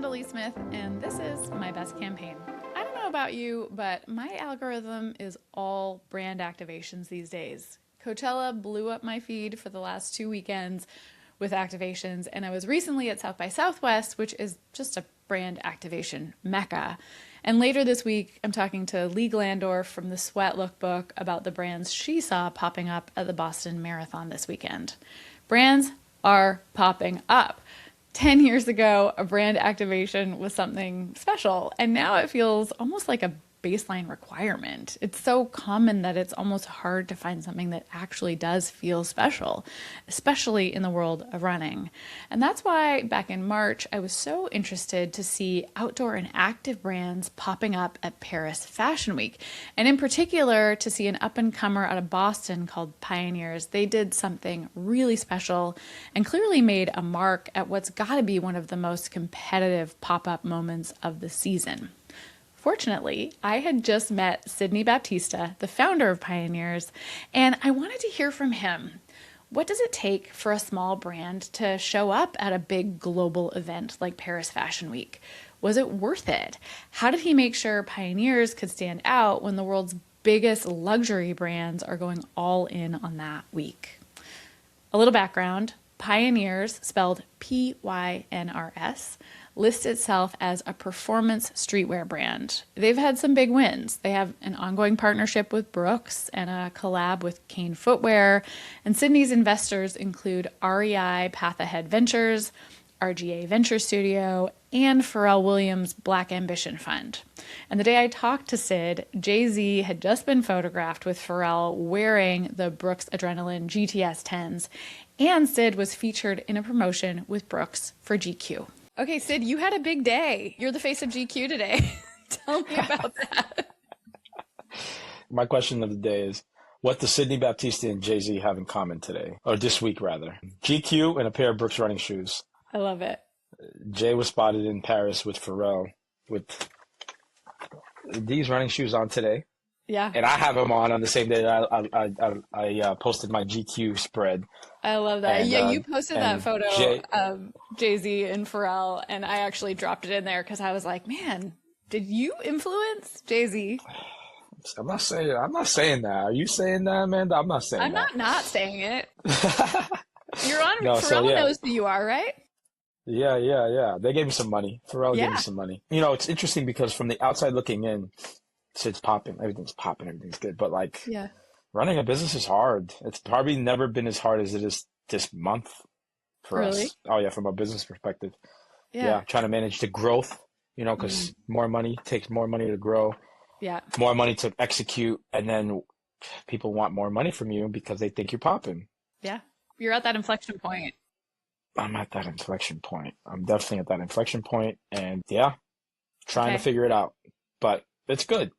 Natalie Smith, and this is My Best Campaign. I don't know about you, but my algorithm is all brand activations these days. Coachella blew up my feed for the last 2 weekends with activations, and I was recently at South by Southwest, which is just a brand activation mecca. And later this week, I'm talking to Lee Glandorf from the Sweat Lookbook about the brands she saw popping up at the Boston Marathon this weekend. Brands are popping up. 10 years ago, a brand activation was something special, and now it feels almost like a baseline requirement. It's so common that it's almost hard to find something that actually does feel special, especially in the world of running. And that's why back in March, I was so interested to see outdoor and active brands popping up at Paris Fashion Week. And in particular, to see an up-and-comer out of Boston called PYNRS. They did something really special and clearly made a mark at what's got to be one of the most competitive pop-up moments of the season. Fortunately, I had just met Sidney Baptista, the founder of PYNRS, and I wanted to hear from him. What does it take for a small brand to show up at a big global event like Paris Fashion Week? Was it worth it? How did he make sure PYNRS could stand out when the world's biggest luxury brands are going all in on that week? A little background. PYNRS, spelled P-Y-N-R-S, lists itself as a performance streetwear brand. They've had some big wins. They have an ongoing partnership with Brooks and a collab with Kane Footwear. And Sydney's investors include REI Path Ahead Ventures, RGA Venture Studio, and Pharrell Williams' Black Ambition Fund. And the day I talked to Sid, Jay-Z had just been photographed with Pharrell wearing the Brooks Adrenaline GTS 10s, and Sid was featured in a promotion with Brooks for GQ. Okay, Sid, you had a big day. You're the face of GQ today. Tell me about that. My question of the day is, what does Sidney Baptista and Jay-Z have in common today? Or this week, rather. GQ and a pair of Brooks running shoes. I love it. Jay was spotted in Paris with Pharrell with these running shoes on today. Yeah. And I have them on the same day that I posted my GQ spread. I love that. And, yeah, you posted that photo of Jay-Z and Pharrell, and I actually dropped it in there because I was like, man, did you influence Jay-Z? I'm not saying that. Are you saying that, Amanda? I'm not saying that. I'm not saying it. You're on. No, Pharrell knows who you are, right? Yeah. They gave me some money. Pharrell gave me some money. You know, it's interesting because from the outside looking in, it's popping. Everything's popping. Everything's good. But running a business is hard. It's probably never been as hard as it is this month for us. Oh yeah, from a business perspective. Yeah, trying to manage the growth. You know, because more money takes more money to grow. Yeah. More money to execute, and then people want more money from you because they think you're popping. Yeah, you're at that inflection point. I'm at that inflection point. I'm definitely at that inflection point, and trying to figure it out. But it's good.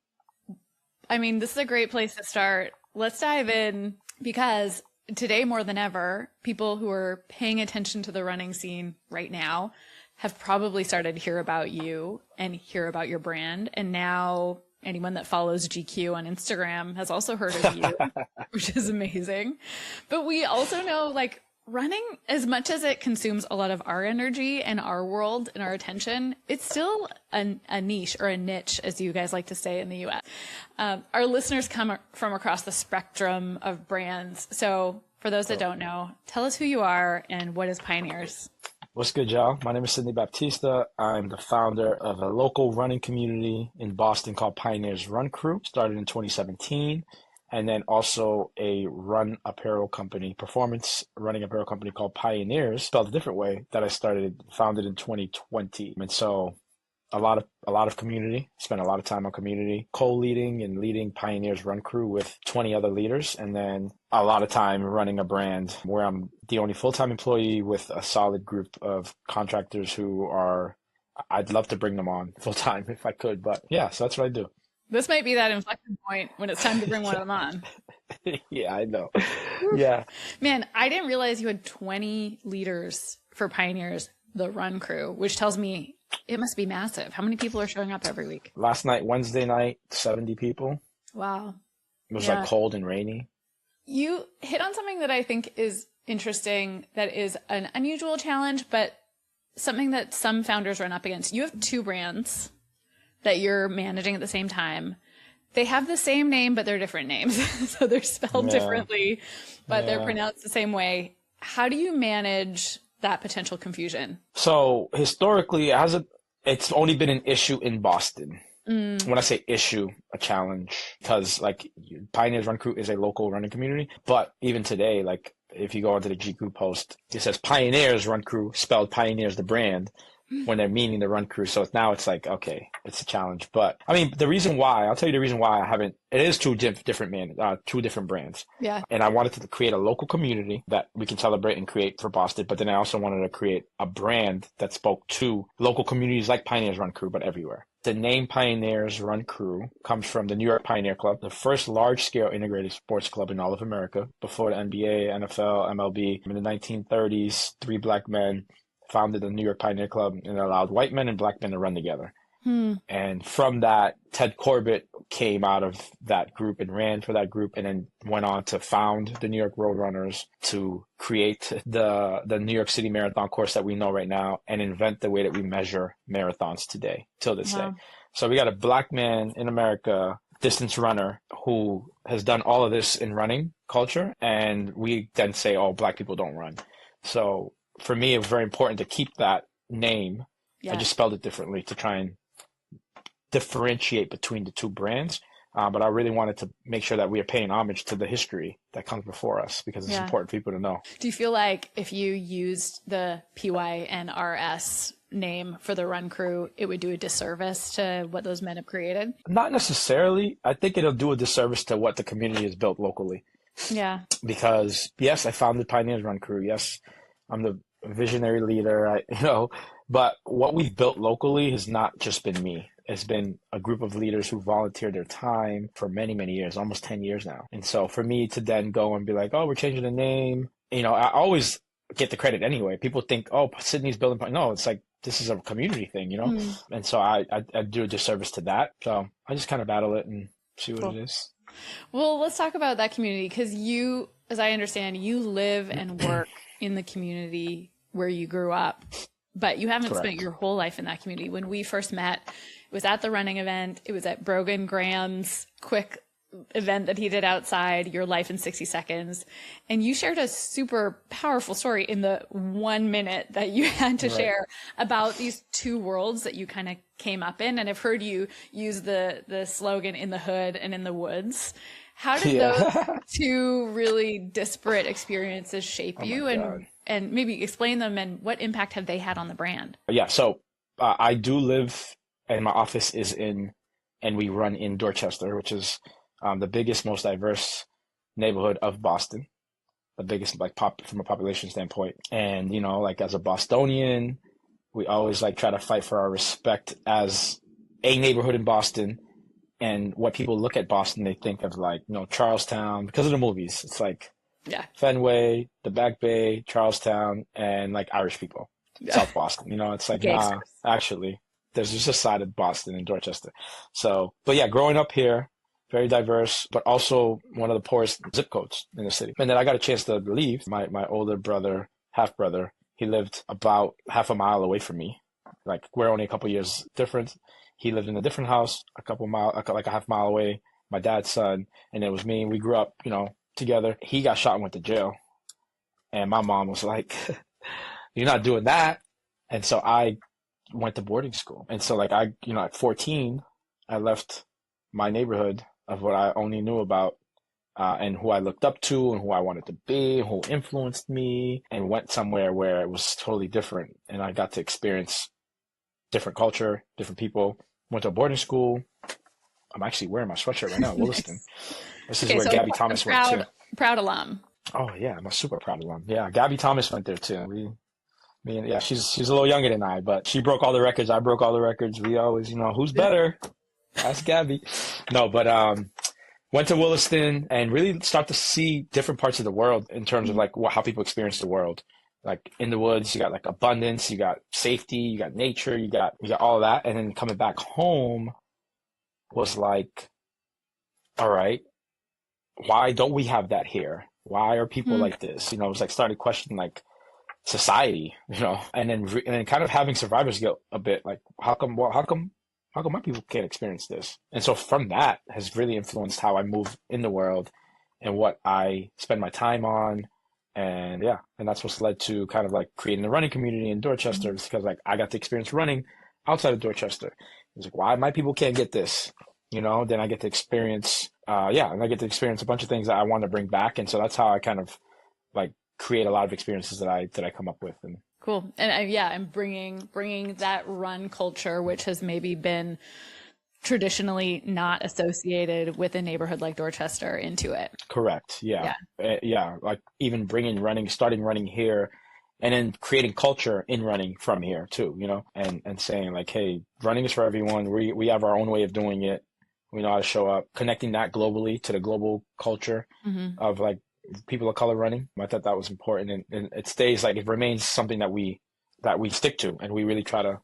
I mean, this is a great place to start. Let's dive in because today more than ever, people who are paying attention to the running scene right now have probably started to hear about you and hear about your brand. And now anyone that follows GQ on Instagram has also heard of you, which is amazing. But we also know running, as much as it consumes a lot of our energy and our world and our attention, it's still a niche or a niche, as you guys like to say in the US. Our listeners come from across the spectrum of brands. So for those that don't know, tell us who you are and what is PYNRS. What's good, y'all? My name is Sidney Baptista. I'm the founder of a local running community in Boston called PYNRS Run Crew. Started in 2017. And then also a run apparel company, performance running apparel company called PYNRS, spelled a different way, that I founded in 2020. And so a lot of community, spent a lot of time on community, co-leading and leading PYNRS Run Crew with 20 other leaders. And then a lot of time running a brand where I'm the only full-time employee with a solid group of contractors I'd love to bring them on full-time if I could. But yeah, so that's what I do. This might be that inflection point when it's time to bring one of them on. Yeah, I know. Yeah. Man, I didn't realize you had 20 leaders for PYNRS, the Run Crew, which tells me it must be massive. How many people are showing up every week? Last night, Wednesday night, 70 people. Wow. It was cold and rainy. You hit on something that I think is interesting, that is an unusual challenge, but something that some founders run up against. You have two brands that you're managing at the same time. They have the same name, but they're different names. So they're spelled differently, but they're pronounced the same way. How do you manage that potential confusion? So historically, it's only been an issue in Boston. When I say issue, a challenge, because like Pioneers Run Crew is a local running community. But even today, like if you go onto the GQ post, it says Pioneers Run Crew, spelled Pioneers the brand, when they're meaning the Run Crew. So now it's like, okay, it's a challenge. But I mean, I'll tell you the reason why it is two different brands. Yeah. And I wanted to create a local community that we can celebrate and create for Boston. But then I also wanted to create a brand that spoke to local communities like Pioneers Run Crew, but everywhere. The name Pioneers Run Crew comes from the New York Pioneer Club, the first large-scale integrated sports club in all of America. Before the NBA, NFL, MLB, in the 1930s, 3 black men founded the New York Pioneer Club and allowed white men and black men to run together. And from that, Ted Corbett came out of that group and ran for that group, and then went on to found the New York Roadrunners, to create the New York City Marathon course that we know right now, and invent the way that we measure marathons today, till this day. So we got a black man in America, distance runner, who has done all of this in running culture, and we then say, oh, black people don't run. So for me, it was very important to keep that name. I just spelled it differently to try and differentiate between the two brands. But I really wanted to make sure that we are paying homage to the history that comes before us, because it's important for people to know. Do you feel like if you used the PYNRS name for the Run Crew, it would do a disservice to what those men have created? Not necessarily. I think it'll do a disservice to what the community has built locally. Yeah. Because yes, I founded Pioneers Run Crew. Yes, I'm the visionary leader. But what we've built locally has not just been me. It's been a group of leaders who volunteered their time for many, many years, almost 10 years now. And so for me to then go and be like, oh, we're changing the name, I always get the credit anyway. People think, oh, Sidney's building. No, it's like, this is a community thing, And so I do a disservice to that. So I just kind of battle it and see what it is. Well, let's talk about that community, because you, as I understand, you live and work in the community where you grew up, but you haven't spent your whole life in that community. When we first met, it was at the running event. It was at Brogan Graham's quick event that he did outside, Your Life in 60 Seconds. And you shared a super powerful story in the 1 minute that you had to share about these two worlds that you kind of came up in. And I've heard you use the slogan, in the hood and in the woods. How did those two really disparate experiences shape you? And maybe explain them, and what impact have they had on the brand? Yeah, so I do live, and my office is and we run in Dorchester, which is the biggest, most diverse neighborhood of Boston, the biggest from a population standpoint. And, as a Bostonian, we always try to fight for our respect as a neighborhood in Boston. And what people look at Boston, they think of Charlestown, because of the movies. It's like Fenway, the Back Bay, Charlestown, and Irish people, South Boston. It's like, nah, actually, there's just a side of Boston in Dorchester. So, but yeah, growing up here, very diverse, but also one of the poorest zip codes in the city. And then I got a chance to leave. My older brother, half brother, he lived about half a mile away from me. We're only a couple years different. He lived in a different house, a half mile away, my dad's son, and it was me. We grew up, together. He got shot and went to jail. And my mom was like, you're not doing that. And so I went to boarding school. And so at 14, I left my neighborhood of what I only knew about and who I looked up to and who I wanted to be, who influenced me, and went somewhere where it was totally different. And I got to experience different culture, different people. Went to a boarding school. I'm actually wearing my sweatshirt right now, Williston. This is where Gabby Thomas went too. Proud alum. Oh yeah, I'm a super proud alum. Yeah, Gabby Thomas went there too. She's a little younger than I, but she broke all the records. I broke all the records. We always, who's better? Ask Gabby. No, but went to Williston and really start to see different parts of the world in terms of how people experience the world. In the woods, you got abundance, you got safety, you got nature, you got all of that. And then coming back home was all right, why don't we have that here? Why are people like this? It was started questioning society, and then kind of having survivor's guilt a bit, like how come my people can't experience this? And so from that has really influenced how I move in the world and what I spend my time on. And yeah, and that's what's led to kind of like creating the running community in Dorchester, because like I got to experience running outside of Dorchester. It's like, why my people can't get this? Then I get to experience, and I get to experience a bunch of things that I want to bring back. And so that's how I kind of like create a lot of experiences that I come up with. And cool. And I'm bringing that run culture, which has maybe been traditionally not associated with a neighborhood like Dorchester, into it. Correct. Yeah. Yeah. Like even starting running here, and then creating culture in running from here too, and saying like, hey, running is for everyone. We have our own way of doing it. We know how to show up, connecting that globally to the global culture of like people of color running. I thought that was important, and it remains something that we stick to, and we really try to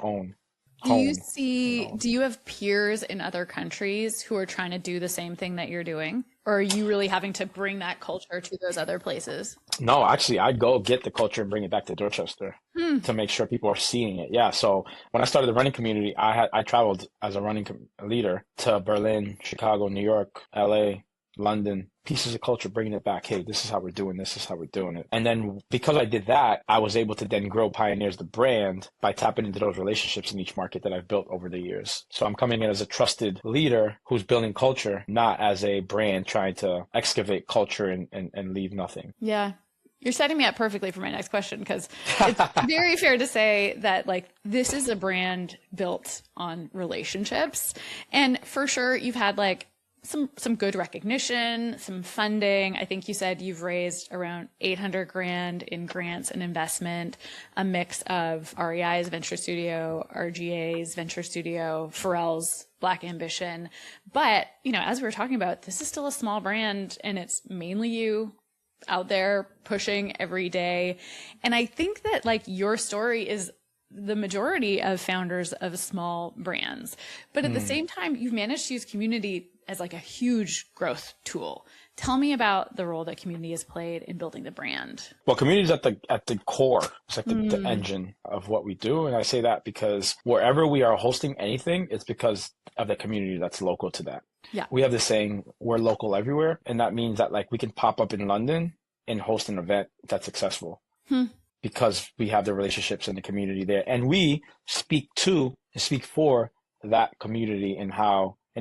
own. Do you have peers in other countries who are trying to do the same thing that you're doing? Or are you really having to bring that culture to those other places? No, actually, I'd go get the culture and bring it back to Dorchester to make sure people are seeing it. Yeah. So when I started the running community, I traveled as a running leader to Berlin, Chicago, New York, LA, London, pieces of culture, bringing it back. Hey, this is how we're doing this. This is how we're doing it. And then because I did that, I was able to then grow PYNRS, the brand, by tapping into those relationships in each market that I've built over the years. So I'm coming in as a trusted leader who's building culture, not as a brand trying to excavate culture and leave nothing. Yeah. You're setting me up perfectly for my next question, because it's very fair to say that like this is a brand built on relationships. And for sure, you've had like some good recognition, some funding. I think you said you've raised around 800 grand in grants and investment, a mix of REI's Venture Studio, RGA's Venture Studio, Pharrell's Black Ambition. But, as we were talking about, this is still a small brand, and it's mainly you out there pushing every day. And I think that like your story is the majority of founders of small brands. But at the same time, you've managed to use community as like a huge growth tool. Tell me about the role that community has played in building the brand. Well, community is at the core. It's like the engine of what we do. And I say that because wherever we are hosting anything, it's because of the community that's local to that. Yeah. We have this saying, we're local everywhere. And that means that like we can pop up in London and host an event that's successful because we have the relationships in the community there. And we speak for that community and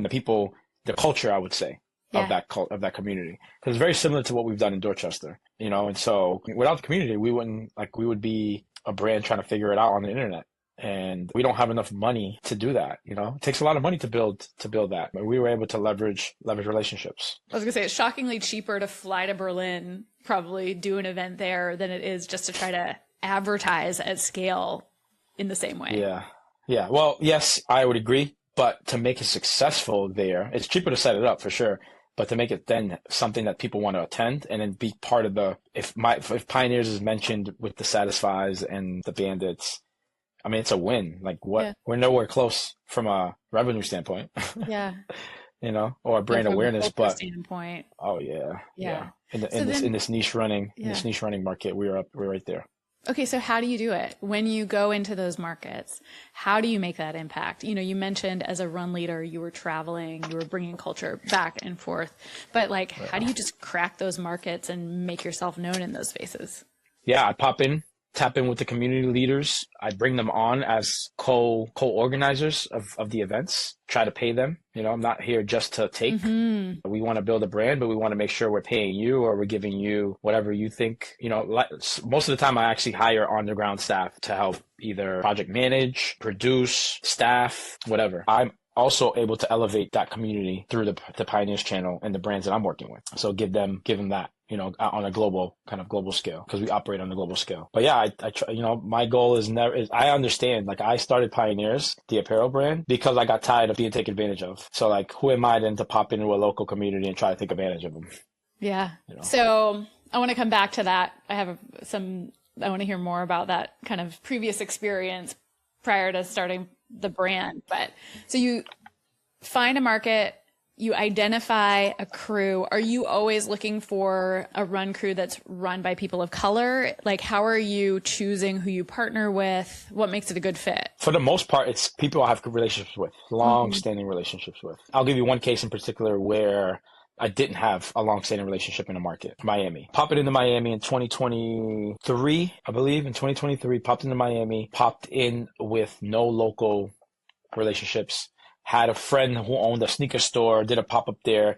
the people, the culture, I would say, of that community, because it's very similar to what we've done in Dorchester, and so without the community, we would be a brand trying to figure it out on the internet, and we don't have enough money to do that. It takes a lot of money to build that, but we were able to leverage relationships. I was gonna say, it's shockingly cheaper to fly to Berlin, probably do an event there, than it is just to try to advertise at scale in the same way. Yeah. Well, yes, I would agree. But to make it successful there, it's cheaper to set it up for sure. But to make it then something that people want to attend and then be part of if PYNRS is mentioned with the Satisfies and the Bandits, I mean, it's a win. Like we're nowhere close from a revenue standpoint. Yeah. Or a brand awareness, but standpoint. Oh yeah. In this niche running market, we're right there. Okay, so how do you do it? When you go into those markets, how do you make that impact? You mentioned as a run leader, you were traveling, you were bringing culture back and forth, but like, how do you just crack those markets and make yourself known in those spaces? Yeah, I tap in with the community leaders. I bring them on as co-organizers of the events, try to pay them. I'm not here just to take. We want to build a brand, but we want to make sure we're paying you or we're giving you whatever you think. Most of the time I actually hire on the ground staff to help either project manage, produce, staff, whatever. I'm also able to elevate that community through the PYNRS channel and the brands that I'm working with. So give them that. On a global scale, because we operate on a global scale. But yeah, I try, my goal is I understand, like I started PYNRS, the apparel brand, because I got tired of being taken advantage of. So like, who am I then to pop into a local community and try to take advantage of them? Yeah. So I want to come back to that. I want to hear more about that kind of previous experience prior to starting the brand. But so you find a market, you identify a crew. Are you always looking for a run crew that's run by people of color? Like, how are you choosing who you partner with? What makes it a good fit? For the most part, it's people I have good relationships with, long-standing relationships with. I'll give you one case in particular where I didn't have a long-standing relationship in the market, Miami. Popped into Miami in 2023, I believe, in 2023, popped into Miami, popped in with no local relationships, had a friend who owned a sneaker store, did a pop-up there.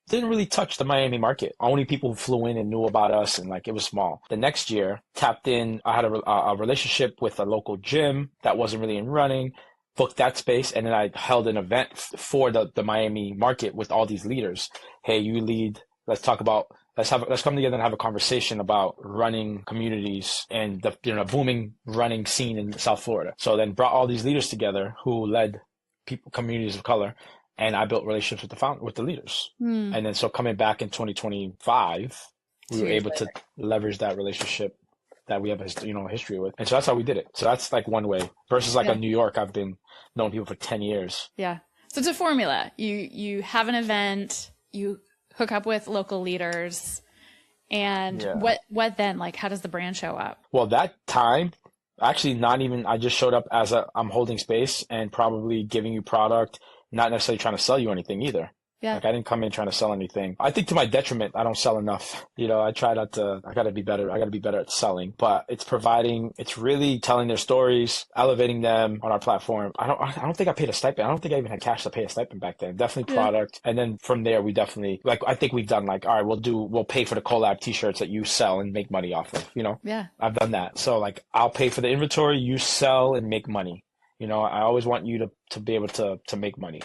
Didn't really touch the Miami market. Only people who flew in and knew about us, and like it was small. The next year, tapped in. I had a relationship with a local gym that wasn't really in running. Booked that space, and then I held an event for the Miami market with all these leaders. Hey, you lead. Let's talk about. Let's come together and have a conversation about running communities and the booming running scene in South Florida. So then brought all these leaders together who led communities of color. And I built relationships with the leaders. And then so coming back in 2025, we were able to leverage that relationship that we have a history with. And so that's how we did it. So that's like one way versus like in New York, I've been knowing people for 10 years. Yeah. So it's a formula. You have an event, you hook up with local leaders, and what then? Like, how does the brand show up? Well, that time, actually not even, I just showed up as I'm holding space and probably giving you product, not necessarily trying to sell you anything either. Yeah. Like I didn't come in trying to sell anything. I think to my detriment, I don't sell enough. I try not to, I gotta be better. I gotta be better at selling, but it's really telling their stories, elevating them on our platform. I don't think I paid a stipend. I don't think I even had cash to pay a stipend back then. Definitely product. And then from there, we definitely, I think we've done all right, we'll pay for the collab t-shirts that you sell and make money off of, Yeah. I've done that. So I'll pay for the inventory, you sell and make money. I always want you to be able to make money.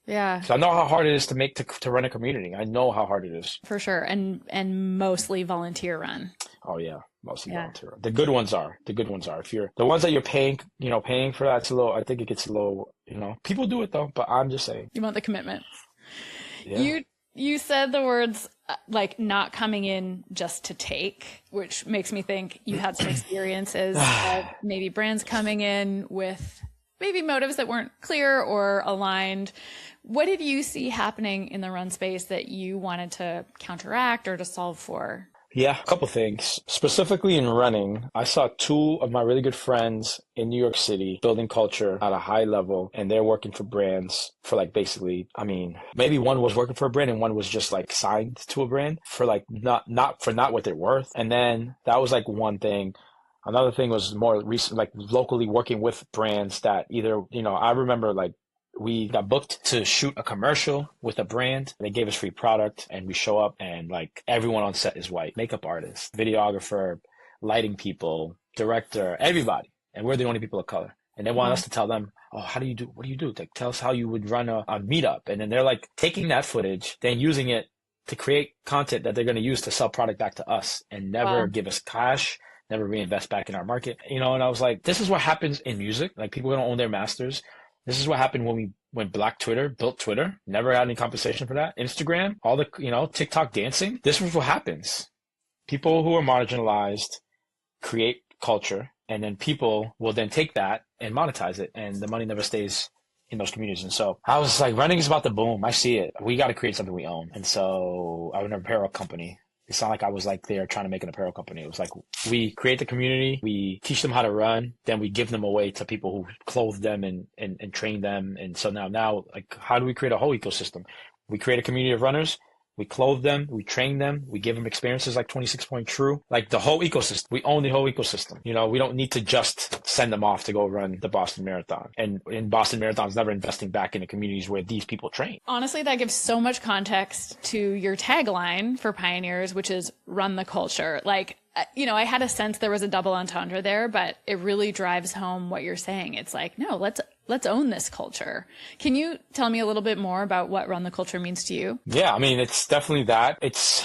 Yeah. So I know how hard it is to run a community. I know how hard it is. For sure. And mostly volunteer run. Oh yeah. Mostly volunteer run. The good ones are. If you're the ones that you're paying for, that's a little, I think it gets a little, people do it though, but I'm just saying. You want the commitment. Yeah. You said the words like not coming in just to take, which makes me think you had some experiences of maybe brands coming in with maybe motives that weren't clear or aligned. What did you see happening in the run space that you wanted to counteract or to solve for? Yeah, a couple things. Specifically in running, I saw two of my really good friends in New York City building culture at a high level, and they're working for brands for basically, maybe one was working for a brand and one was just signed to a brand for not what they're worth. And then that was one thing. Another thing was more recent, locally working with brands that either, I remember we got booked to shoot a commercial with a brand. They gave us free product and we show up and everyone on set is white. Makeup artist, videographer, lighting people, director, everybody. And we're the only people of color. And they want us to tell them, oh, what do you do? Tell us how you would run a meetup. And then they're taking that footage, then using it to create content that they're going to use to sell product back to us and never give us cash. Never reinvest back in our market, and I was like, this is what happens in music. People don't own their masters. This is what happened when Black Twitter built Twitter. Never had any compensation for that. Instagram, all the, TikTok dancing. This is what happens. People who are marginalized create culture, and then people will then take that and monetize it, and the money never stays in those communities. And so I was running is about to boom. I see it. We got to create something we own. And so I own an apparel company. It's not I was there trying to make an apparel company. It was we create the community, we teach them how to run, then we give them away to people who clothe them and train them. And so now how do we create a whole ecosystem? We create a community of runners, we clothe them, we train them, we give them experiences like 26 Point True, the whole ecosystem. We own the whole ecosystem. We don't need to just send them off to go run the Boston Marathon. And in Boston Marathon's never investing back in the communities where these people train. Honestly, that gives so much context to your tagline for PYNRS, which is run the culture. I had a sense there was a double entendre there, but it really drives home what you're saying. It's no, let's own this culture. Can you tell me a little bit more about what run the culture means to you? Yeah, it's definitely that. It's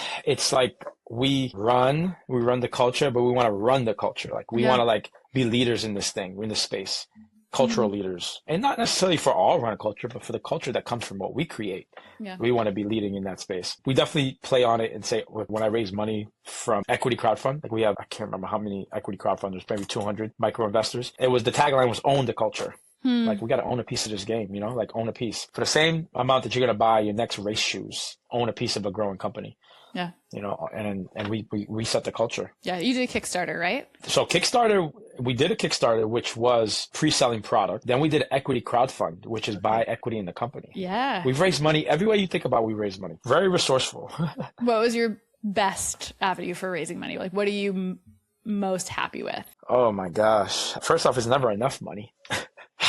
we run the culture, but we want to run the culture. We want to be leaders in this thing, in this space. Cultural leaders, and not necessarily for all run culture, but for the culture that comes from what we create. Yeah. We want to be leading in that space. We definitely play on it and say, when I raise money from equity crowdfund, I can't remember how many equity crowdfunders, maybe 200 micro investors. The tagline was own the culture. Like, we got to own a piece of this game, you know, like own a piece. For the same amount that you're going to buy your next race shoes, own a piece of a growing company, Yeah. you know, and we reset the culture. Yeah. You did a Kickstarter, right? So Kickstarter, we did a Kickstarter, which was pre-selling product. Then we did an equity crowdfund, which is buy equity in the company. Yeah. We've raised money. Every way you think about, we raised money. Very resourceful. What was your best avenue for raising money? Like, what are you most happy with? Oh my gosh. First off, it's never enough money.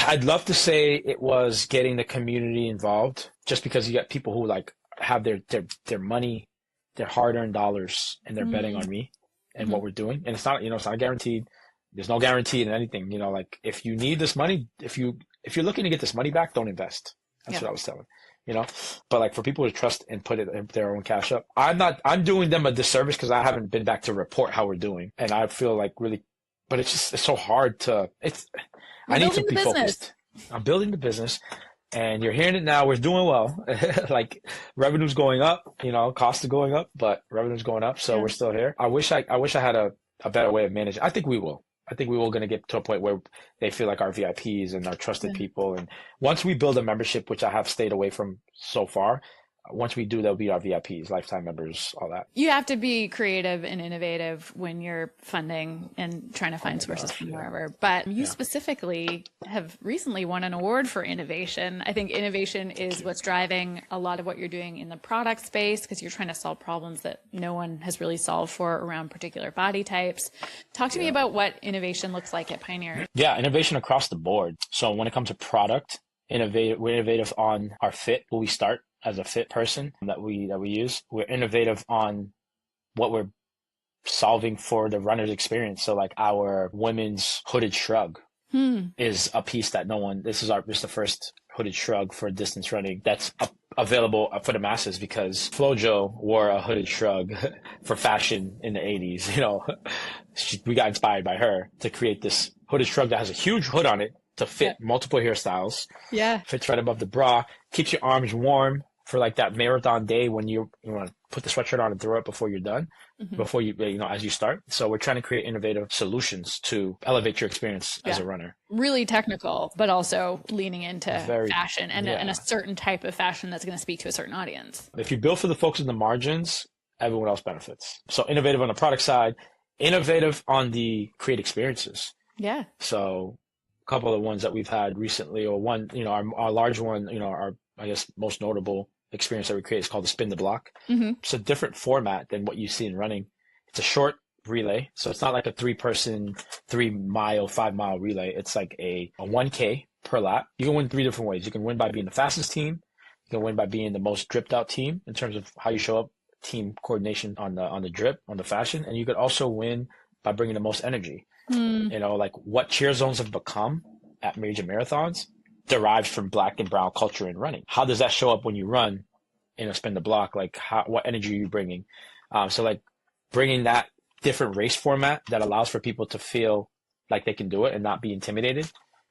I'd love to say it was getting the community involved, just because you got people who like have their money, their hard-earned dollars, and they're betting on me and what we're doing. And it's not, you know, it's not guaranteed. There's no guarantee in anything. You know, like, if you need this money, if you're looking to get this money back, don't invest. That's what I was telling, you know. But like, for people to trust and put it in their own cash up, I'm doing them a disservice because I haven't been back to report how we're doing, and I feel like really, but it's so hard to. I need to be focused. I'm building the business, and you're hearing it now. We're doing well. Like, revenue's going up, you know, costs are going up, but revenue's going up. So we're still here. I wish I had a better way of managing. I think we will. Going to get to a point where they feel like our VIPs and our trusted people. And once we build a membership, which I have stayed away from so far, once we do, they'll be our VIPs, lifetime members, all that. You have to be creative and innovative when you're funding and trying to find sources from wherever. But you specifically have recently won an award for innovation. I think innovation is what's driving a lot of what you're doing in the product space, because you're trying to solve problems that no one has really solved for around particular body types. Talk to me about what innovation looks like at Pioneer. Yeah, innovation across the board. So when it comes to product, we're innovative on our fit, who we start as a fit person that we use. We're innovative on what we're solving for the runner's experience. So like, our women's hooded shrug is a piece that this is the first hooded shrug for distance running that's available for the masses, because Flojo wore a hooded shrug for fashion in the 80s. You know, we got inspired by her to create this hooded shrug that has a huge hood on it to fit multiple hairstyles. Yeah. Fits right above the bra, keeps your arms warm for like that marathon day when you want to put the sweatshirt on and throw it before you're done, before you know, as you start. So we're trying to create innovative solutions to elevate your experience as a runner. Really technical, but also leaning into fashion and a certain type of fashion that's going to speak to a certain audience. If you build for the folks in the margins, everyone else benefits. So innovative on the product side, innovative on the create experiences. Yeah. So a couple of ones that we've had recently, or one, you know, our large one, you know, our, I guess, most notable experience that we create is called the Spin the Block. It's a different format than what you see in running. It's a short relay. So it's not like a 3-person, 3-mile, 5-mile relay. It's like a 1K per lap. You can win 3 different ways. You can win by being the fastest team. You can win by being the most dripped out team in terms of how you show up, team coordination on the drip, on the fashion. And you could also win by bringing the most energy. You know, like, what cheer zones have become at major marathons derives from Black and brown culture in running. How does that show up when you run in a Spin the Block? Like, what energy are you bringing? So like, bringing that different race format that allows for people to feel like they can do it and not be intimidated,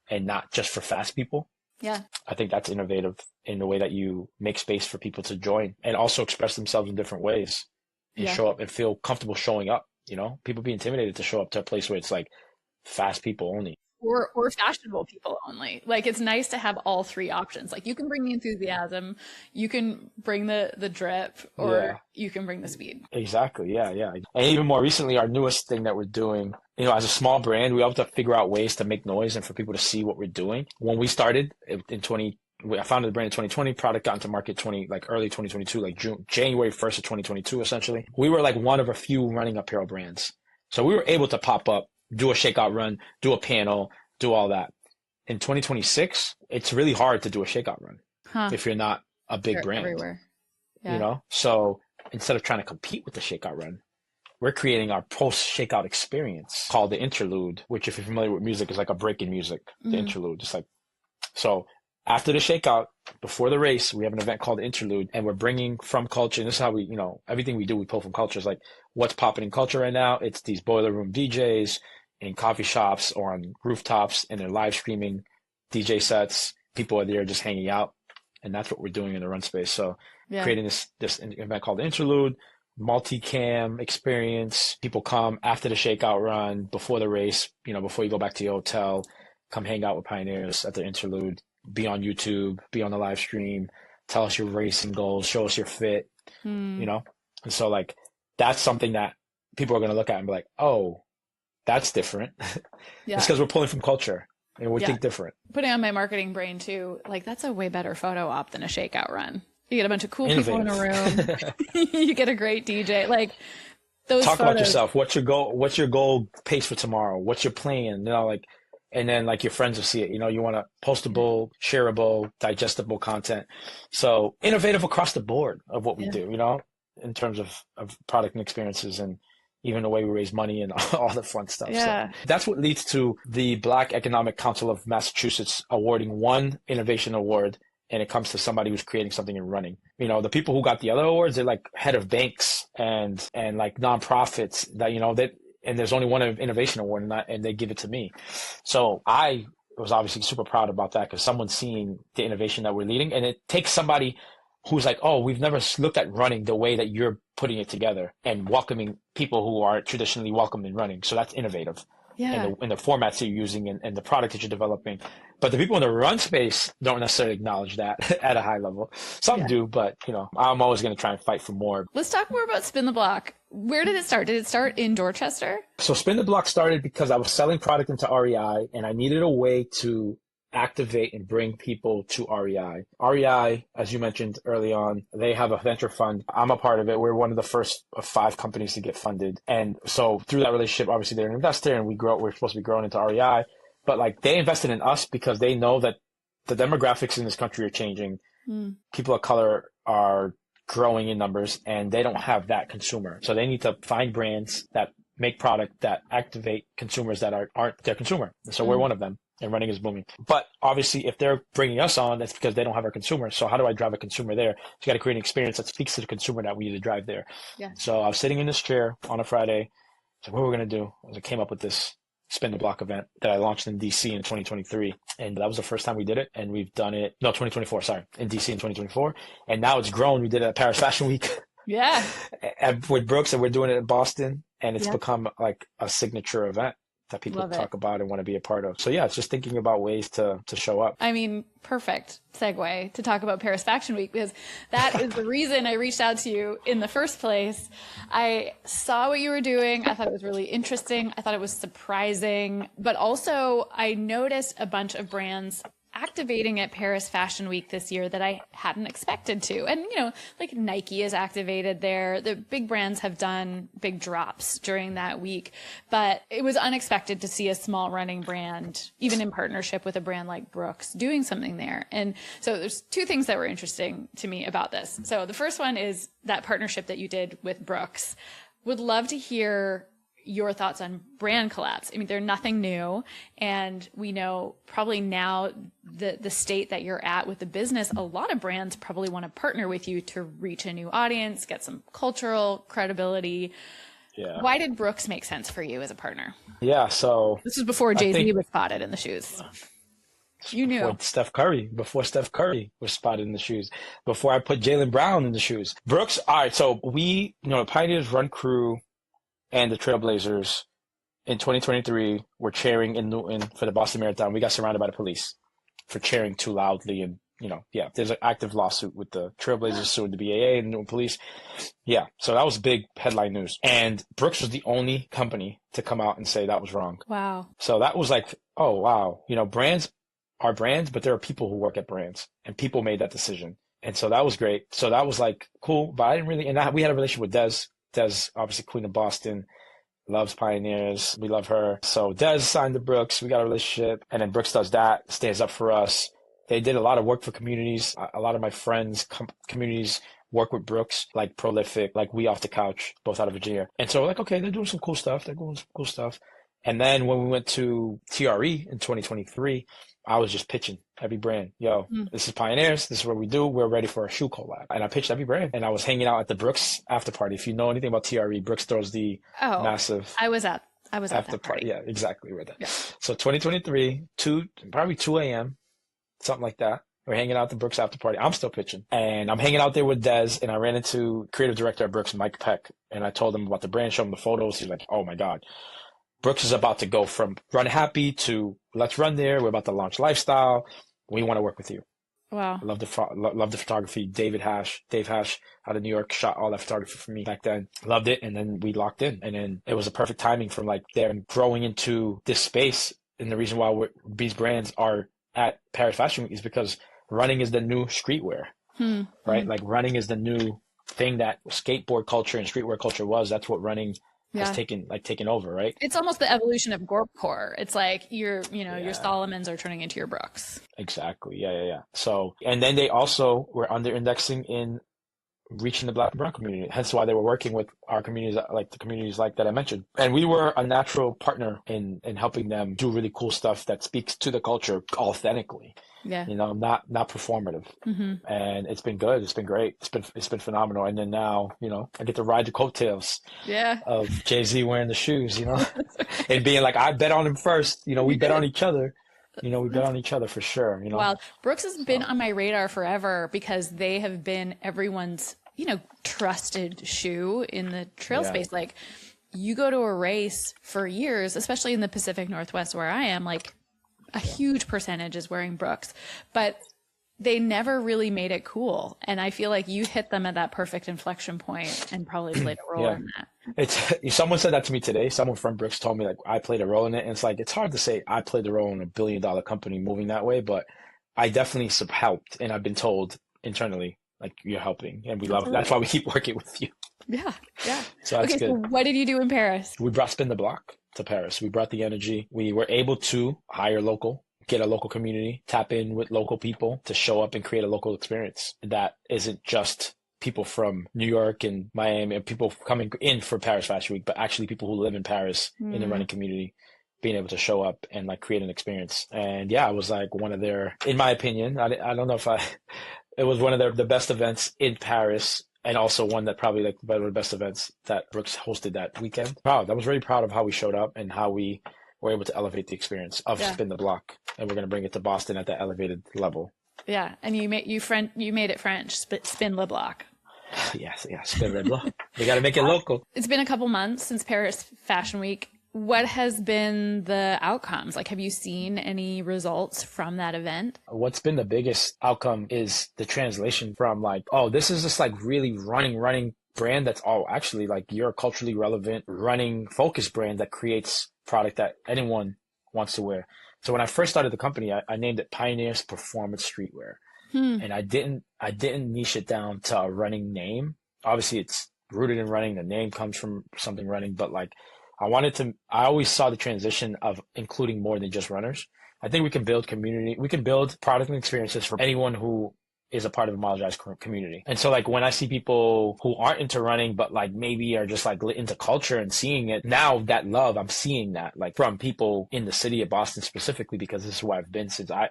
and not just for fast people. Yeah. I think that's innovative in the way that you make space for people to join and also express themselves in different ways and show up and feel comfortable showing up. You know, people be intimidated to show up to a place where it's like fast people only. Or fashionable people only. Like, it's nice to have all 3 options. Like, you can bring the enthusiasm, you can bring the drip, or you can bring the speed. Exactly. Yeah. And even more recently, our newest thing that we're doing, you know, as a small brand, we have to figure out ways to make noise and for people to see what we're doing. When we started I founded the brand in 2020, product got into market early 2022, like January 1st of 2022, essentially. We were like one of a few running apparel brands. So we were able to pop up, do a shakeout run, do a panel, do all that. In 2026, it's really hard to do a shakeout run if you're not a big brand. Everywhere. Yeah. You know? So instead of trying to compete with the shakeout run, we're creating our post-shakeout experience called the interlude, which, if you're familiar with music, is like a break in music. The interlude. It's like, so after the shakeout, before the race, we have an event called the interlude, and we're bringing from culture. And this is how we, you know, everything we do, we pull from culture. It's like, what's popping in culture right now? It's these boiler room DJs in coffee shops or on rooftops, and they're live streaming DJ sets. People are there just hanging out, and that's what we're doing in the run space. So creating this event called the interlude, multicam experience. People come after the shakeout run, before the race, you know, before you go back to your hotel, come hang out with Pioneers at the interlude, be on YouTube, be on the live stream, tell us your racing goals, show us your fit, you know? And so like, that's something that people are going to look at and be like, oh, that's different. Yeah. It's because we're pulling from culture and we think different. Putting on my marketing brain too, like that's a way better photo op than a shakeout run. You get a bunch of cool people in a room. You get a great DJ. Like those Talk photos. about yourself. What's your goal? What's your goal pace for tomorrow? What's your plan? You know, like, and then like your friends will see it. You know, you want a postable, shareable, digestible content. So innovative across the board of what we do, you know, in terms of product and experiences and even the way we raise money and all the fun stuff. Yeah. So that's what leads to the Black Economic Council of Massachusetts awarding one innovation award. And it comes to somebody who's creating something and running. You know, the people who got the other awards, they're like head of banks and like nonprofits that, you know, and there's only one innovation award and they give it to me. So I was obviously super proud about that because someone's seeing the innovation that we're leading, and it takes somebody who's like, oh, we've never looked at running the way that you're putting it together and welcoming people who are traditionally welcomed in running. So that's innovative. Yeah. And the formats you're using and the product that you're developing. But the people in the run space don't necessarily acknowledge that at a high level. Some do, but you know, I'm always going to try and fight for more. Let's talk more about Spin the Block. Where did it start? Did it start in Dorchester? So Spin the Block started because I was selling product into REI and I needed a way to activate and bring people to REI. REI, as you mentioned early on, they have a venture fund. I'm a part of it. We're one of the first of 5 companies to get funded. And so through that relationship, obviously they're an investor and we're supposed to be growing into REI. But like they invested in us because they know that the demographics in this country are changing. People of color are growing in numbers and they don't have that consumer. So they need to find brands that make product that activate consumers that aren't their consumer. And so we're one of them. And running is booming. But obviously, if they're bringing us on, that's because they don't have our consumer. So how do I drive a consumer there? So you got to create an experience that speaks to the consumer that we need to drive there. Yeah. So I was sitting in this chair on a Friday. So what we're going to do? I came up with this Spin the Block event that I launched in DC in 2023. And that was the first time we did it. And we've done it, 2024, sorry, in DC in 2024. And now it's grown. We did it at Paris Fashion Week. Yeah. With Brooks, and we're doing it in Boston. And it's become like a signature event that people talk about and want to be a part of. So yeah, it's just thinking about ways to show up. I mean, perfect segue to talk about Paris Fashion Week, because that is the reason I reached out to you in the first place. I saw what you were doing. I thought it was really interesting. I thought it was surprising, but also I noticed a bunch of brands activating at Paris Fashion Week this year that I hadn't expected to. And, you know, like Nike is activated there. The big brands have done big drops during that week, but it was unexpected to see a small running brand, even in partnership with a brand like Brooks, doing something there. And so there's 2 things that were interesting to me about this. So the first one is that partnership that you did with Brooks. Would love to hear your thoughts on brand collabs. I mean, they're nothing new. And we know probably now the state that you're at with the business, a lot of brands probably want to partner with you to reach a new audience, get some cultural credibility. Yeah. Why did Brooks make sense for you as a partner? Yeah, so this was before Jay-Z was spotted in the shoes. You knew. Before Steph Curry was spotted in the shoes, before I put Jaylen Brown in the shoes. Brooks, all right, so we, Pioneers Run Crew and the Trailblazers in 2023 were cheering in Newton for the Boston Marathon. We got surrounded by the police for cheering too loudly. And, there's an active lawsuit with the Trailblazers suing the BAA and Newton police. Yeah, so that was big headline news. And Brooks was the only company to come out and say that was wrong. Wow. So that was like, oh, wow. Brands are brands, but there are people who work at brands, and people made that decision. And so that was great. So that was like cool, but I didn't really, we had a relationship with Des. Des, obviously Queen of Boston, loves Pioneers. We love her. So Des signed to Brooks. We got a relationship. And then Brooks does that, stands up for us. They did a lot of work for communities. A lot of my friends' communities work with Brooks, like Prolific, like We Off the Couch, both out of Virginia. And so we're like, okay, they're doing some cool stuff. And then when we went to TRE in 2023, I was just pitching every brand. This is Pioneers. This is what we do. We're ready for a shoe collab. And I pitched every brand. And I was hanging out at the Brooks after party. If you know anything about TRE, Brooks throws the massive I was at after that party. Yeah, exactly. Right there. Yeah. So 2023, probably 2 a.m., something like that. We're hanging out at the Brooks after party. I'm still pitching. And I'm hanging out there with Des. And I ran into creative director at Brooks, Mike Peck. And I told him about the brand, showed him the photos. He's like, oh my God. Brooks is about to go from run happy to let's run there. We're about to launch lifestyle. We want to work with you. Wow. I love the photography. Dave Hash out of New York shot all that photography for me back then. Loved it. And then we locked in, and then it was a perfect timing from like there growing into this space. And the reason why these brands are at Paris Fashion Week is because running is the new streetwear, right? Like running is the new thing that skateboard culture and streetwear culture was. That's what running has taken over, right? It's almost the evolution of Gorpcore. It's like your Solomons are turning into your Brooks. Exactly. Yeah. So, and then they also were under indexing in reaching the Black and Brown community. Hence why they were working with our communities, like the communities like that I mentioned. And we were a natural partner in helping them do really cool stuff that speaks to the culture authentically. Yeah. Not performative. And it's been good. It's been great. It's been phenomenal. And then now, I get to ride the coattails of Jay-Z wearing the shoes, and being like, I bet on him first. We bet on each other. We bet on each other for sure. Wow. Brooks has been on my radar forever because they have been everyone's, trusted shoe in the trail space. Like you go to a race for years, especially in the Pacific Northwest where I am, like a huge percentage is wearing Brooks, but they never really made it cool. And I feel like you hit them at that perfect inflection point and probably played a role in that. Someone said that to me today. Someone from Brooks told me like I played a role in it. And it's like, it's hard to say I played a role in $1 billion company moving that way, but I definitely helped. And I've been told internally, like you're helping, and we love it. That's why we keep working with you. Yeah. So that's good. So what did you do in Paris? We brought Spin the Block to Paris. We brought the energy. We were able to hire local, get a local community, tap in with local people to show up and create a local experience that isn't just people from New York and Miami and people coming in for Paris Fashion Week, but actually people who live in Paris in the running community being able to show up and like create an experience. And yeah, it was like one of their, in my opinion, I don't know if it was one of the best events in Paris, and also one that probably like one of the best events that Brooks hosted that weekend. I was really proud of how we showed up and how we were able to elevate the experience of Spin the Block. And we're going to bring it to Boston at that elevated level. Yeah. And you made it French, Spin le Block. Yes, Spin le Block. We got to make it local. It's been a couple months since Paris Fashion Week. What has been the outcomes? Like, have you seen any results from that event? What's been the biggest outcome is the translation from like, oh, this is just like really running brand that's actually like you're a culturally relevant running focused brand that creates product that anyone wants to wear. So when I first started the company, I named it PYNRS Performance Streetwear. And I didn't niche it down to a running name. Obviously it's rooted in running. The name comes from something running, but like I always saw the transition of including more than just runners. I think we can build community. We can build product and experiences for anyone who is a part of the Mile Drive community. And so like when I see people who aren't into running, but like maybe are just like into culture and seeing it now, that love, I'm seeing that like from people in the city of Boston specifically, because this is where I've been since we'll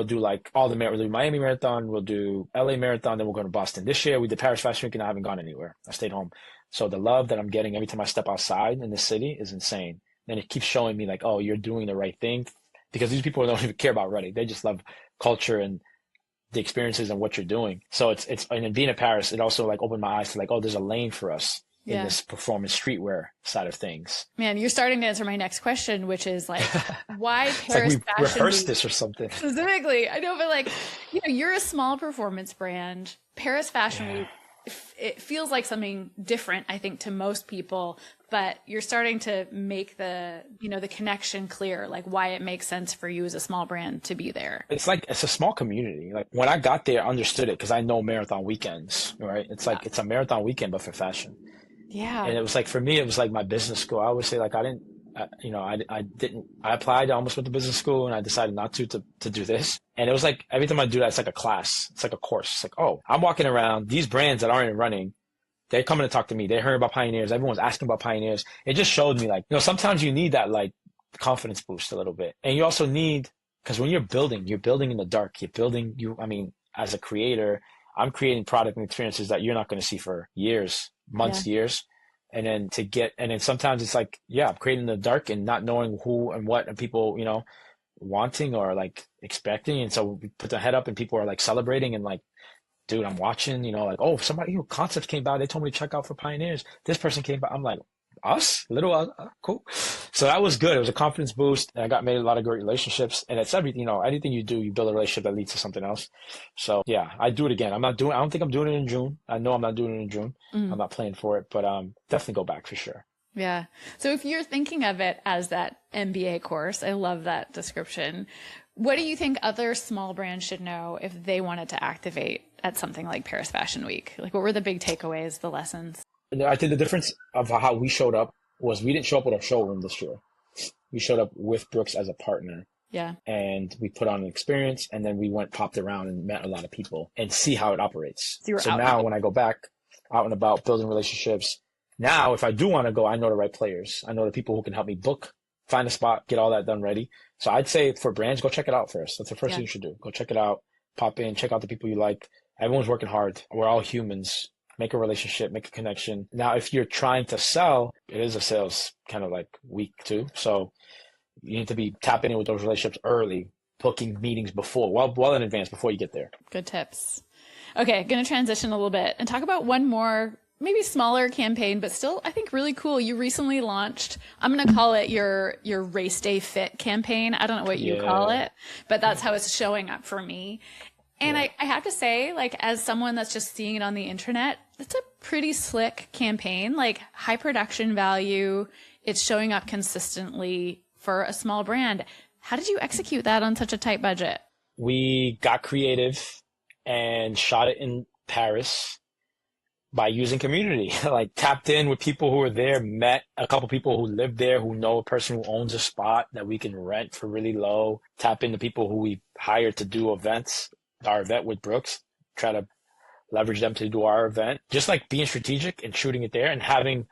do like we'll do Miami Marathon, we'll do LA Marathon, then we'll go to Boston. This year we did Paris Fashion Week and I haven't gone anywhere. I stayed home. So the love that I'm getting every time I step outside in the city is insane. And it keeps showing me like, oh, you're doing the right thing, because these people don't even care about running. They just love culture and the experiences and what you're doing. So it's and in being in Paris, it also like opened my eyes to like, oh, there's a lane for us in this performance streetwear side of things. Man, you're starting to answer my next question, which is like, why Paris like Fashion rehearsed Week? This or something. Specifically, I know, but like, you're a small performance brand. Paris Fashion Week, it feels like something different, I think, to most people, but you're starting to make the connection clear, like why it makes sense for you as a small brand to be there. It's a small community. Like when I got there, I understood it because I know marathon weekends, right? It's like, it's a marathon weekend, but for fashion. Yeah. And it was like, for me, it was like my business school. I always say like, I applied, I almost went to business school and I decided not to do this. And it was like, every time I do that, it's like a class. It's like a course. It's like, oh, I'm walking around, these brands that aren't running, they're coming to talk to me. They heard about PYNRS. Everyone's asking about PYNRS. It just showed me like, sometimes you need that like confidence boost a little bit. And you also need, because when you're building in the dark. As a creator, I'm creating product and experiences that you're not going to see for years, months, years. And then sometimes it's like, I'm creating in the dark and not knowing who and what and people, wanting or like expecting. And so we put the head up and people are like celebrating and like, dude, I'm watching, like, oh, somebody, concepts came by. They told me to check out for PYNRS. This person came by. I'm like, us, little cool. So that was good. It was a confidence boost, and I made a lot of great relationships. And it's everything, anything you do, you build a relationship that leads to something else. So yeah, I do it again. I don't think I'm doing it in June. I know I'm not doing it in June. I'm not playing for it, but definitely go back for sure. Yeah. So if you're thinking of it as that MBA course, I love that description. What do you think other small brands should know if they wanted to activate at something like Paris Fashion Week? Like, what were the big takeaways, the lessons? I think the difference of how we showed up was we didn't show up with our showroom this year. We showed up with Brooks as a partner. Yeah. And we put on an experience, and then we popped around and met a lot of people and see how it operates. So now when I go back out and about building relationships, now if I do want to go, I know the right players. I know the people who can help me book, find a spot, get all that done ready. So I'd say for brands, go check it out first. That's the first thing you should do. Go check it out, pop in, check out the people you like. Everyone's working hard. We're all humans. Make a relationship, make a connection. Now, if you're trying to sell, it is a sales kind of like week too. So you need to be tapping in with those relationships early, booking meetings before, well in advance before you get there. Good tips. Okay, going to transition a little bit and talk about one more, maybe smaller campaign, but still, I think really cool. You recently launched, I'm going to call it your Race Day Fit campaign. I don't know what you call it, but that's how it's showing up for me. And I have to say, like, as someone that's just seeing it on the internet, it's a pretty slick campaign, like high production value. It's showing up consistently for a small brand. How did you execute that on such a tight budget? We got creative and shot it in Paris by using community, like tapped in with people who were there, met a couple people who live there, who know a person who owns a spot that we can rent for really low, tap into people who we hired to do events, our event with Brooks, try to leverage them to do our event. Just like being strategic and shooting it there and having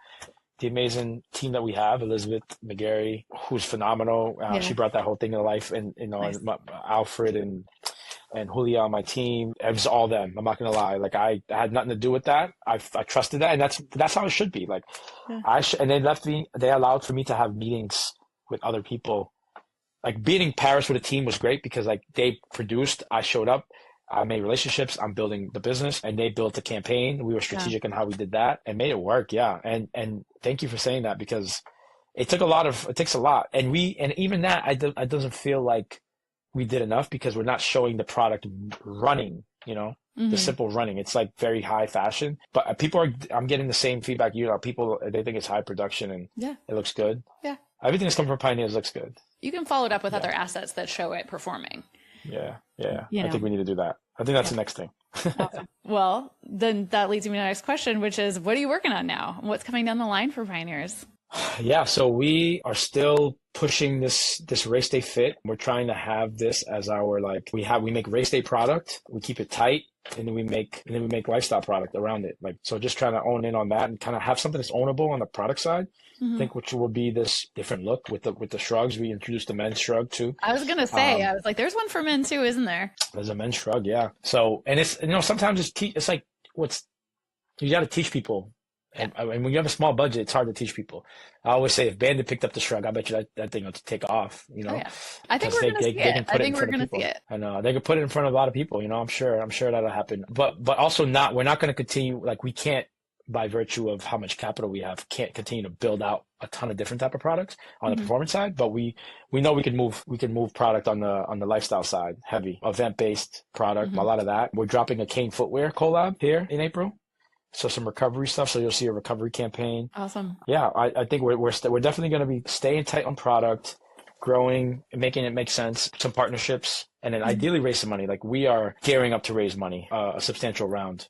the amazing team that we have, Elizabeth McGarry, who's phenomenal. She brought that whole thing to life, and nice. Alfred and Julia on my team. It was all them. I'm not gonna lie. Like I had nothing to do with that. I trusted that, and that's how it should be. Like and they allowed for me to have meetings with other people. Like being in Paris with a team was great because like they produced, I showed up, I made relationships, I'm building the business, and they built a campaign. We were strategic in how we did that and made it work. Yeah. And thank you for saying that, because it takes a lot. And even that, I doesn't feel like we did enough because we're not showing the product running, the simple running. It's like very high fashion, but I'm getting the same feedback. People, they think it's high production and it looks good. Yeah. Everything that's coming from Pioneers looks good. You can follow it up with other assets that show it performing. Yeah. I think we need to do that. I think that's the next thing. Awesome. Well, then that leads me to the next question, which is, what are you working on now? What's coming down the line for Pioneers? Yeah, so we are still pushing this Race Day Fit. We're trying to have this as our we make Race Day product, we keep it tight, and then we make lifestyle product around it. So just trying to own in on that and kind of have something that's ownable on the product side. I think which will be this different look with the shrugs. We introduced the men's shrug too. I was gonna say, I was like, there's one for men too, isn't there? There's a men's shrug, yeah. So, and it's sometimes it's like you got to teach people. And when you have a small budget, it's hard to teach people. I always say, if Bandit picked up the shrug, I bet you that thing will take off. Oh, yeah. I think we're gonna see it. I think we're gonna see it. I know they could put it in front of a lot of people. I'm sure that'll happen. But also we're not going to continue. Like we can't, by virtue of how much capital we have, can't continue to build out a ton of different type of products on the performance side. But we know we can move product on the lifestyle side, heavy event based product. A lot of that. We're dropping a Kane footwear collab here in April. So some recovery stuff. So you'll see a recovery campaign. Awesome. Yeah, I think we're definitely going to be staying tight on product, growing, making it make sense. Some partnerships, and then ideally raise some money. Like we are gearing up to raise money, a substantial round,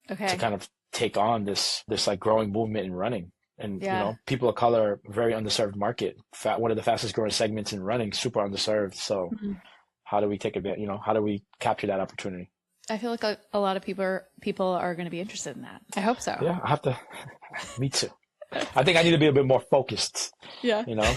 to kind of take on this like growing movement in running. And people of color, very underserved market. One of the fastest growing segments in running, super underserved. So how do we take advantage? How do we capture that opportunity? I feel like a lot of people are going to be interested in that. I hope so. Yeah, I have to. Me too. I think I need to be a bit more focused. Yeah. A little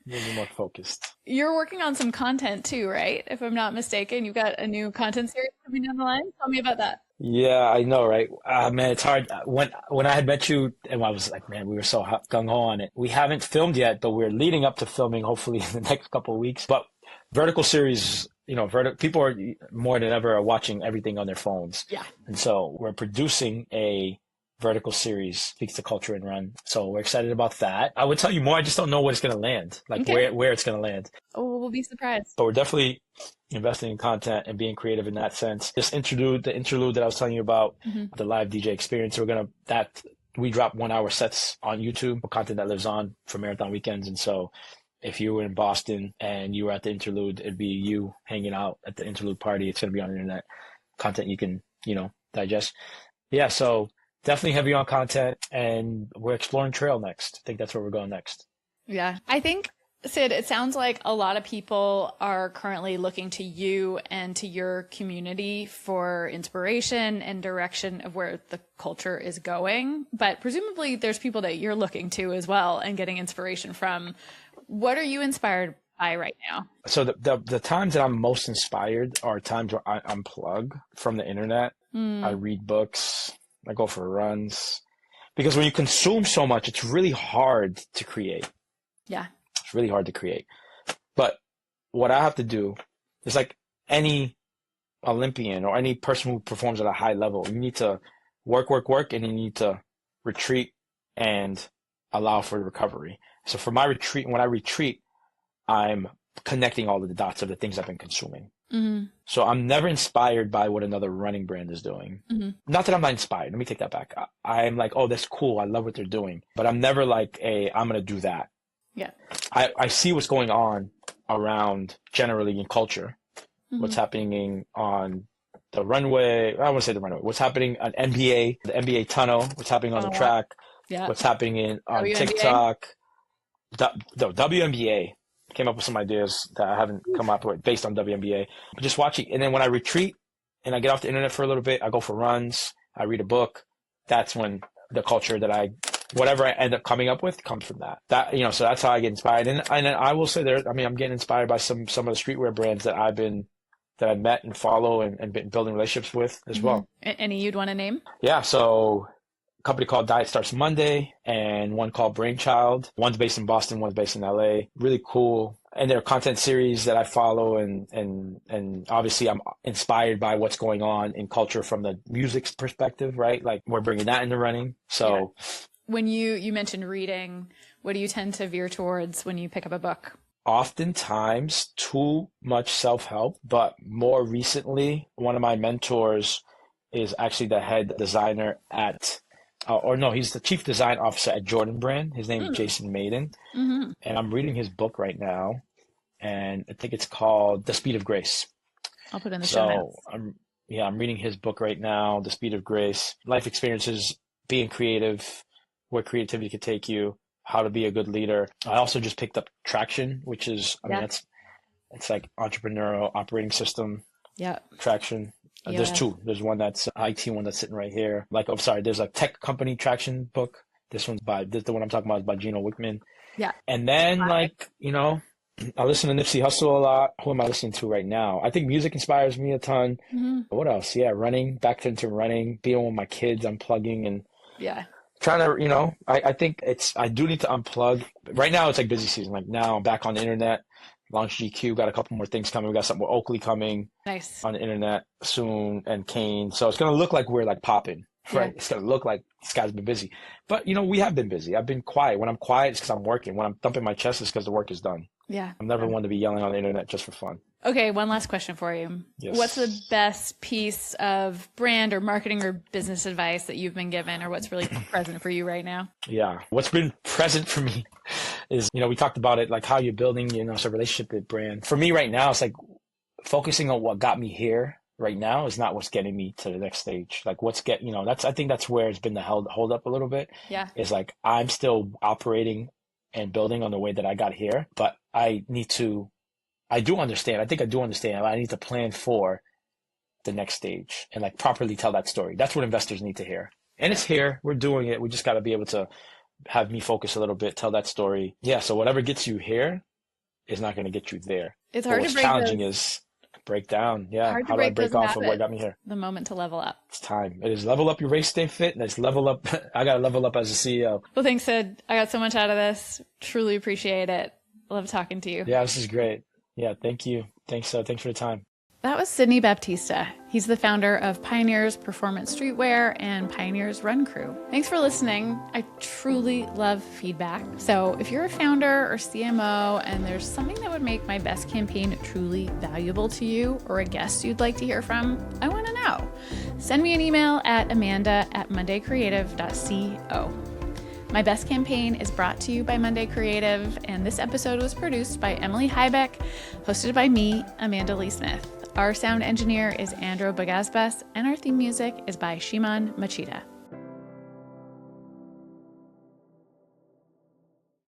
bit more focused. You're working on some content too, right? If I'm not mistaken, you've got a new content series coming down the line. Tell me about that. Yeah, I know, right? Man, it's hard. When I had met you, and I was like, man, we were so gung-ho on it. We haven't filmed yet, but we're leading up to filming hopefully in the next couple of weeks. But vertical series, people are more than ever are watching everything on their phones. Yeah. And so we're producing a vertical series, Speaks to Culture and Run. So we're excited about that. I would tell you more. I just don't know where it's going to land, like where it's going to land. Oh, we'll be surprised. But we're definitely investing in content and being creative in that sense. This interlude, the interlude that I was telling you about, the live DJ experience, we drop 1 hour sets on YouTube, content that lives on for marathon weekends. And so if you were in Boston and you were at the interlude, it'd be you hanging out at the interlude party. It's going to be on the internet, content you can, digest. Yeah. So definitely heavy on content, and we're exploring trail next. I think that's where we're going next. Yeah. I think, Sid, it sounds like a lot of people are currently looking to you and to your community for inspiration and direction of where the culture is going. But presumably there's people that you're looking to as well and getting inspiration from. What are you inspired by right now? So the times that I'm most inspired are times where I unplug from the internet. I read books. I go for runs. Because when you consume so much, it's really hard to create. Yeah. It's really hard to create. But what I have to do is like any Olympian or any person who performs at a high level, you need to work, and you need to retreat and allow for recovery. So for my retreat, when I retreat, I'm connecting all of the dots of the things I've been consuming. So I'm never inspired by what another running brand is doing. Not that I'm not inspired. Let me take that back. I'm like, oh, that's cool. I love what they're doing. But I'm never like, I'm going to do that. Yeah. I see what's going on around generally in culture, what's happening on the runway. I want to say the runway. What's happening on NBA, the NBA tunnel, what's happening on the track, what's happening on WNBA. TikTok, the WNBA. Came up with some ideas that I haven't come up with based on WNBA. But just watching, and then when I retreat and I get off the internet for a little bit, I go for runs, I read a book. That's when the culture that whatever I end up coming up with comes from that. So that's how I get inspired. And I will say I'm getting inspired by some of the streetwear brands that I met and follow and been building relationships with as well. Any you'd want to name? Yeah. So a company called Diet Starts Monday and one called Brainchild. One's based in Boston, one's based in LA. Really cool. And their content series that I follow and obviously I'm inspired by what's going on in culture from the music perspective, right? Like we're bringing that into running. So when you mentioned reading, what do you tend to veer towards when you pick up a book? Oftentimes too much self-help, but more recently, one of my mentors is actually the head designer at he's the chief design officer at Jordan Brand. His name is Jason Maiden. And I'm reading his book right now. And I think it's called The Speed of Grace. I'll put it in the show notes. I'm reading his book right now, The Speed of Grace. Life experiences, being creative, where creativity could take you, how to be a good leader. I also just picked up Traction, which is, it's like entrepreneurial operating system. Yeah. Traction. There's two. There's one that's IT one that's sitting right here. There's a tech company Traction book. The one I'm talking about is by Gino Wickman. Yeah. And then I listen to Nipsey Hussle a lot. Who am I listening to right now? I think music inspires me a ton. What else? Yeah, running, back into running, being with my kids, unplugging and trying to, I think I do need to unplug. Right now it's like busy season. Like now I'm back on the internet. Launch GQ, got a couple more things coming. We got something with Oakley coming on the internet soon and Kane. So it's going to look like we're like popping, right? It's going to look like this guy's been busy. But, we have been busy. I've been quiet. When I'm quiet, it's because I'm working. When I'm thumping my chest, it's because the work is done. Yeah. I'm never one to be yelling on the internet just for fun. Okay, one last question for you. Yes. What's the best piece of brand or marketing or business advice that you've been given, or what's really present for you right now? Yeah, what's been present for me is, we talked about it, like how you're building, some relationship with brand. For me right now, it's like focusing on what got me here right now is not what's getting me to the next stage. Like I think that's where it's been the hold up a little bit. Yeah. Is like, I'm still operating and building on the way that I got here, but I do understand. I think I do understand. I need to plan for the next stage and like properly tell that story. That's what investors need to hear. And it's here. We're doing it. We just got to be able to have me focus a little bit, tell that story. Yeah. So whatever gets you here is not going to get you there. It's hard to break. What's challenging is break down. Yeah. How do I break off of what got me here? The moment to level up. It's time. It is level up your race, stay fit. And it's level up. I got to level up as a CEO. Well, thanks, Sid. I got so much out of this. Truly appreciate it. Love talking to you. Yeah, this is great. Yeah, thank you. Thanks for the time. That was Sidney Baptista. He's the founder of PYNRS Performance Streetwear and PYNRS Run Crew. Thanks for listening. I truly love feedback. So if you're a founder or CMO and there's something that would make my best campaign truly valuable to you, or a guest you'd like to hear from, I want to know. Send me an email at amanda@mondaycreative.co. My Best Campaign is brought to you by Monday Creative, and this episode was produced by Emily Hybeck, hosted by me, Amanda Lee Smith. Our sound engineer is Andrew Bagazbas, and our theme music is by Shimon Machida.